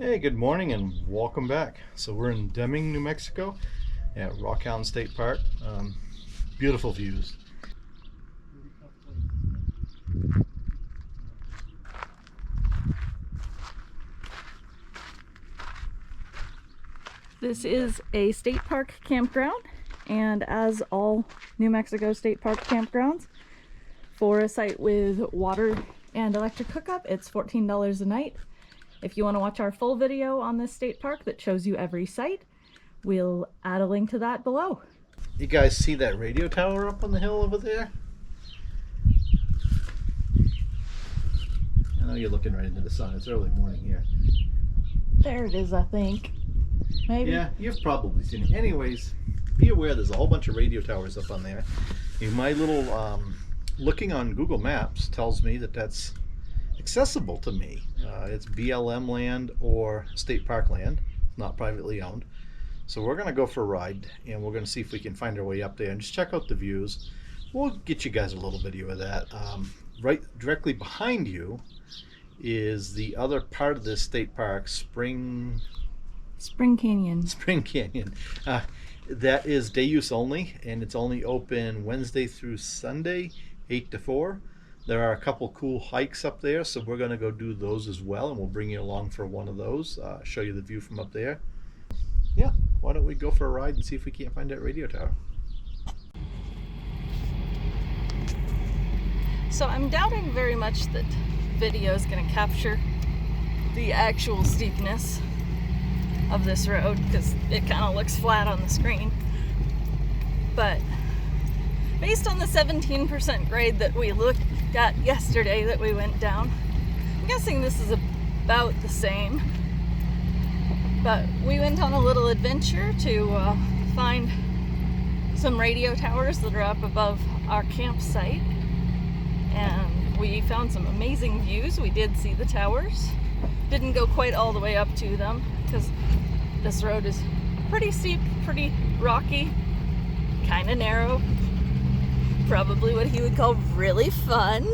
Hey, good morning and welcome back. So we're in Deming, New Mexico at Rockhound State Park. Beautiful views. This is a state park campground, and as all New Mexico state park campgrounds, for a site with water and electric hookup, it's $14 a night. If you want to watch our full video on this state park that shows you every site, we'll add a link to that below. You guys see that radio tower up on the hill over there? I know you're looking right into the sun. It's early morning here. There it is, I think. Maybe. Yeah, you've probably seen it. Anyways, be aware there's a whole bunch of radio towers up on there. My little looking on Google Maps tells me that that's accessible to me. It's BLM land or state park land, not privately owned. So we're going to go for a ride and we're going to see if we can find our way up there and just check out the views. We'll get you guys a little video of that. Right directly behind you is the other part of this state park, Spring Canyon. That is day use only, and it's only open Wednesday through Sunday, 8 to 4. There are a couple cool hikes up there, so we're going to go do those as well, and we'll bring you along for one of those, show you the view from up there. Yeah, why don't we go for a ride and see if we can't find that radio tower. So I'm doubting very much that video is going to capture the actual steepness of this road because it kind of looks flat on the screen. But based on the 17% grade that we looked at yesterday that we went down, I'm guessing this is about the same. But we went on a little adventure to find some radio towers that are up above our campsite, and we found some amazing views. We did see the towers. Didn't go quite all the way up to them because this road is pretty steep, pretty rocky, kind of narrow. Probably what he would call really fun.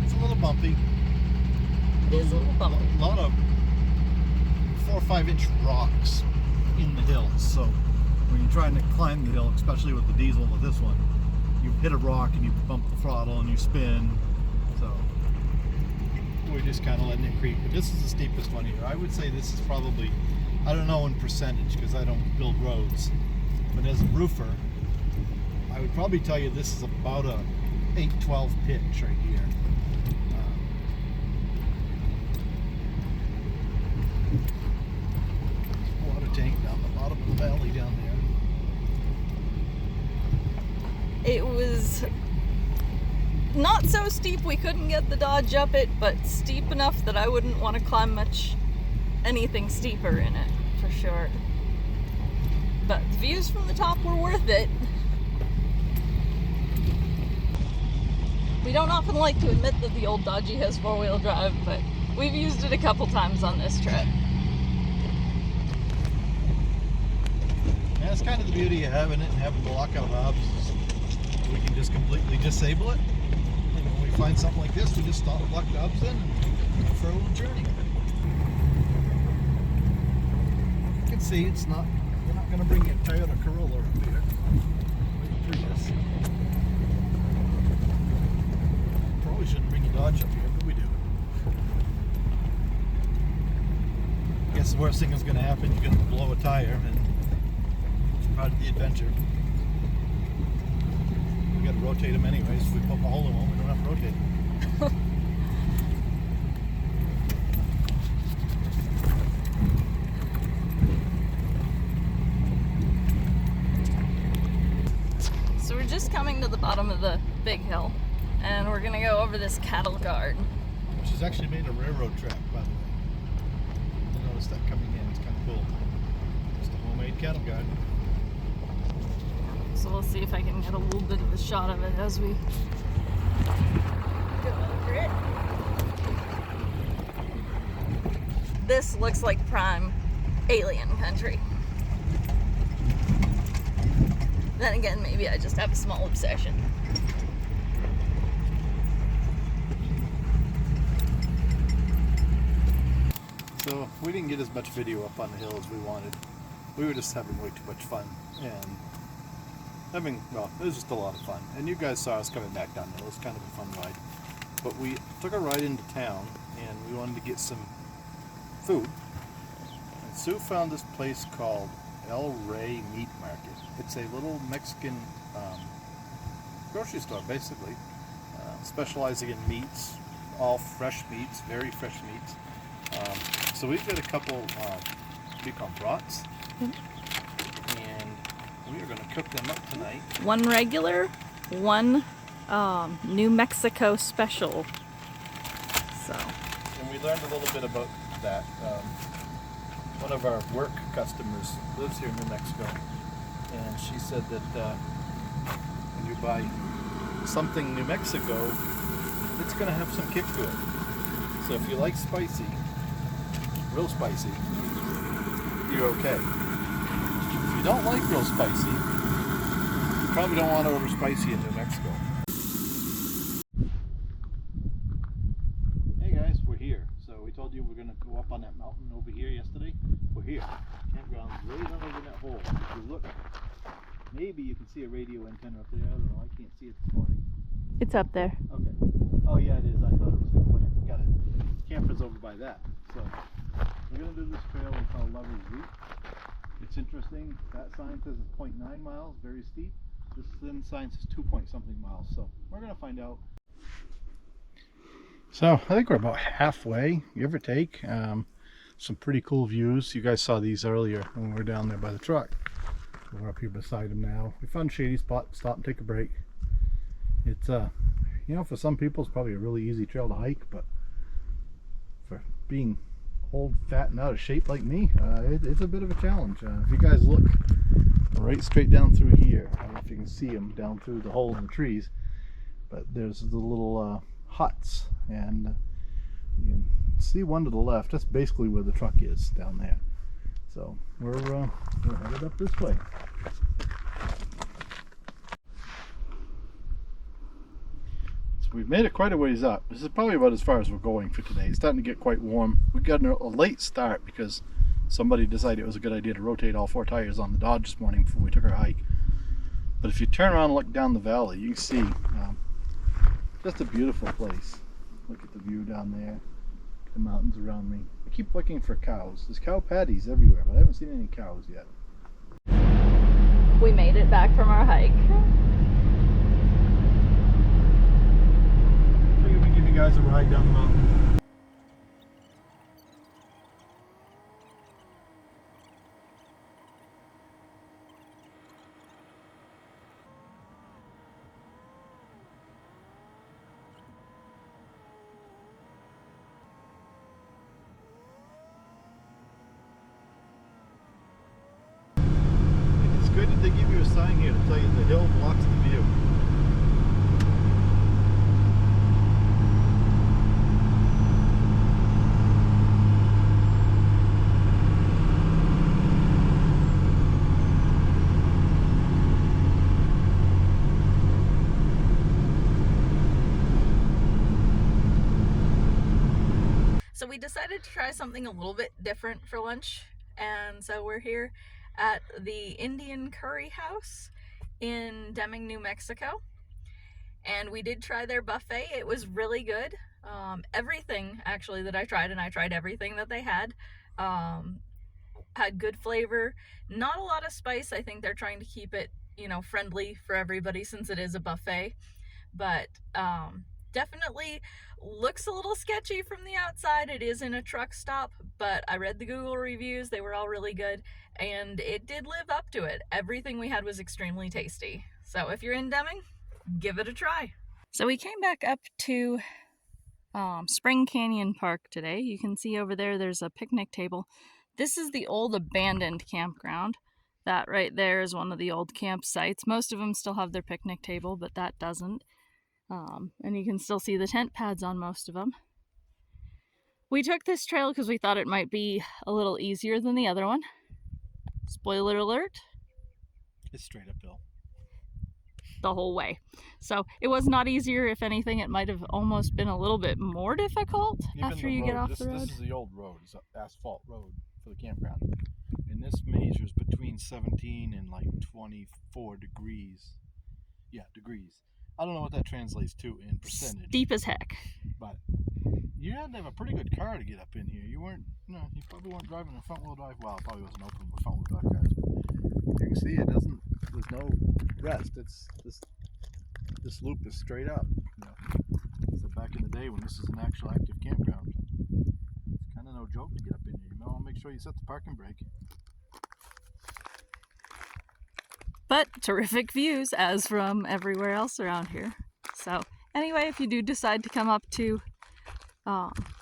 It's a little bumpy. It is a little bumpy. A lot of 4 or 5 inch rocks in the hills. So when you're trying to climb the hill, especially with the diesel with this one, you hit a rock and you bump the throttle and you spin. So we're just kind of letting it creep. But this is the steepest one here. I would say this is probably, I don't know in percentage because I don't build roads, but as a roofer, I would probably tell you this is about a 8-12 pitch right here. Water tank down the bottom of the valley down there. It was not so steep we couldn't get the Dodge up it, but steep enough that I wouldn't want to climb anything steeper in it, for sure. But the views from the top were worth it. We don't often like to admit that the old Dodge has 4-wheel drive, but we've used it a couple times on this trip. Yeah, that's kind of the beauty of having it and having the lockout knobs. We can just completely disable it. And when we find something like this, we just stop lock knobs in and go for a little journey. You can see it's not, we're not going to bring a Toyota Corolla up here. Prius. Probably shouldn't bring a Dodge up here, but we do. I guess the worst thing that's going to happen, you're going to blow a tire, and it's part of the adventure. We got to rotate them anyways. If we pump a hole in one, we don't have to rotate them. So we're just coming to the bottom of the big hill, and we're gonna go over this cattle guard. Which is actually made a railroad track, by the way. I noticed that coming in. It's kind of cool. Just a homemade cattle guard. So we'll see if I can get a little bit of a shot of it as we go over it. This looks like prime alien country. Then again, maybe I just have a small obsession. we didn't get as much video up on the hill as we wanted. We were just having way too much fun, and well, it was just a lot of fun. And you guys saw us coming back down there. It was kind of a fun ride. But we took a ride into town, and we wanted to get some food. And Sue found this place called El Rey Meat Market. It's a little Mexican grocery store, basically, specializing in meats, all fresh meats, very fresh meats. So we've got a couple, what do you call them, brats? And we are going to cook them up tonight. One regular, one New Mexico special. So. And we learned a little bit about that. One of our work customers lives here in New Mexico, and she said that when you buy something New Mexico, it's going to have some kick to it. So if you like spicy, real spicy, you're okay. If you don't like real spicy, you probably don't want to order spicy in New Mexico. Hey guys, we're here. So we told you we're going to go up on that mountain over here yesterday. We're here. Campground's right over that hole. If you look, maybe you can see a radio antenna up there. I don't know. I can't see it this morning. It's up there. Okay. Oh yeah, it is. I thought it was the plant. Got it. Camper's over by that. So we're going to do this trail we call Lover's Route. It's interesting. That sign says it's 0.9 miles, very steep. This thin sign says 2 point something miles. So we're going to find out. So I think we're about halfway, give or take. Some pretty cool views. You guys saw these earlier when we were down there by the truck. We're up here beside them now. We found a shady spot, stop and take a break. It's you know, for some people it's probably a really easy trail to hike, but for being old, fat, and out of shape like me, it's a bit of a challenge. If you guys look right straight down through here, I don't know if you can see them down through the hole in the trees, but there's the little huts, and you can see one to the left. That's basically where the truck is, down there. So we're headed up this way. So we've made it quite a ways up. This is probably about as far as we're going for today. It's starting to get quite warm. We got a late start because somebody decided it was a good idea to rotate all 4 tires on the Dodge this morning before we took our hike. But if you turn around and look down the valley, you can see just a beautiful place. Look at the view down there, the mountains around me. I keep looking for cows. There's cow patties everywhere, but I haven't seen any cows yet. We made it back from our hike. Figured we'd give you guys a ride down the mountain. It's good that they give you a sign here to tell you the hill blocks the view. So we decided to try something a little bit different for lunch, and so we're here at the Indian Curry House in Deming, New Mexico, and we did try their buffet. It was really good. Everything actually that I tried, and I tried everything that they had good flavor, not a lot of spice. I think they're trying to keep it, you know, friendly for everybody since it is a buffet, but definitely looks a little sketchy from the outside. It is in a truck stop, but I read the Google reviews. They were all really good, and it did live up to it. Everything we had was extremely tasty. So if you're in Deming, give it a try. So we came back up to Spring Canyon Park today. You can see over there, there's a picnic table. This is the old abandoned campground. That right there is one of the old campsites. Most of them still have their picnic table, but that doesn't. And you can still see the tent pads on most of them. We took this trail because we thought it might be a little easier than the other one. Spoiler alert. It's straight uphill. the whole way. So it was not easier. If anything, it might have almost been a little bit more difficult after you get off the road. This is the old road. It's an asphalt road for the campground. And this measures between 17 and like 24 degrees. Yeah, degrees. I don't know what that translates to in percentage. Steep as heck. But you had to have a pretty good car to get up in here. You weren't, no, you probably weren't driving a front wheel drive. Well, it probably wasn't open with front wheel drive cars. You can see it doesn't, there's no rest. It's this loop is straight up. You know. So back in the day when this is an actual active campground, it's kind of no joke to get up in here. You know, make sure you set the parking brake. But terrific views as from everywhere else around here. So anyway, if you do decide to come up to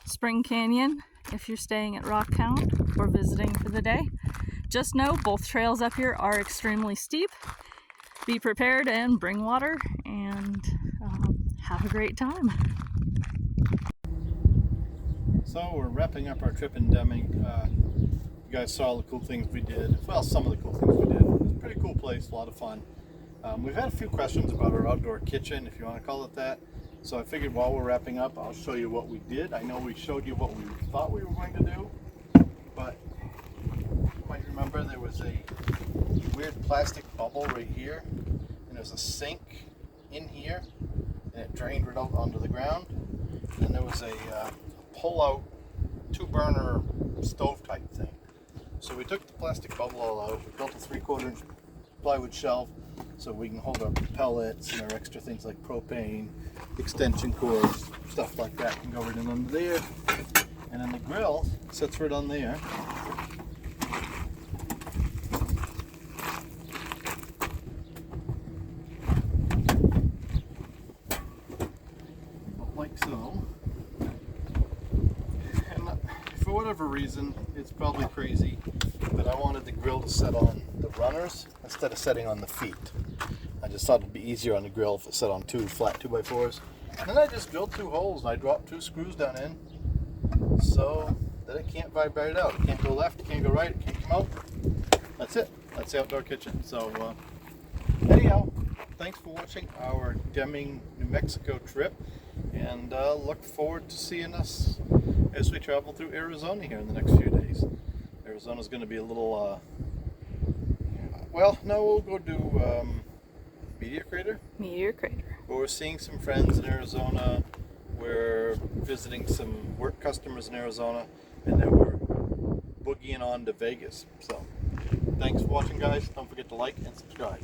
Spring Canyon, if you're staying at Rockhound or visiting for the day, just know both trails up here are extremely steep. Be prepared and bring water, and have a great time. So we're wrapping up our trip in Deming. You guys saw the cool things we did. Well, some of the cool things we did. It was a pretty cool place, a lot of fun. We've had a few questions about our outdoor kitchen, if you want to call it that. So I figured while we're wrapping up, I'll show you what we did. I know we showed you what we thought we were going to do, but you might remember there was a weird plastic bubble right here, and there's a sink in here, and it drained right out onto the ground. And there was a pull-out 2-burner stove type thing. So we took the plastic bubble all out. We built a 3/4 inch plywood shelf so we can hold our pellets and our extra things like propane, extension cords, stuff like that can go right in under there. And then the grill sits right on there. Like so. And for whatever reason, it's probably crazy, but I wanted the grill to set on the runners instead of setting on the feet. I just thought it'd be easier on the grill if it set on 2 flat 2x4s. And then I just drilled 2 holes and I dropped 2 screws down in so that it can't vibrate out. It can't go left, it can't go right, it can't come out. That's it. That's the outdoor kitchen. So anyhow, thanks for watching our Deming, New Mexico trip, and look forward to seeing us as we travel through Arizona here in the next few days. Arizona's going to be a little, well, no, we'll go do Meteor Crater. Meteor Crater. But we're seeing some friends in Arizona. We're visiting some work customers in Arizona, and then we're boogieing on to Vegas. So, thanks for watching, guys. Don't forget to like and subscribe.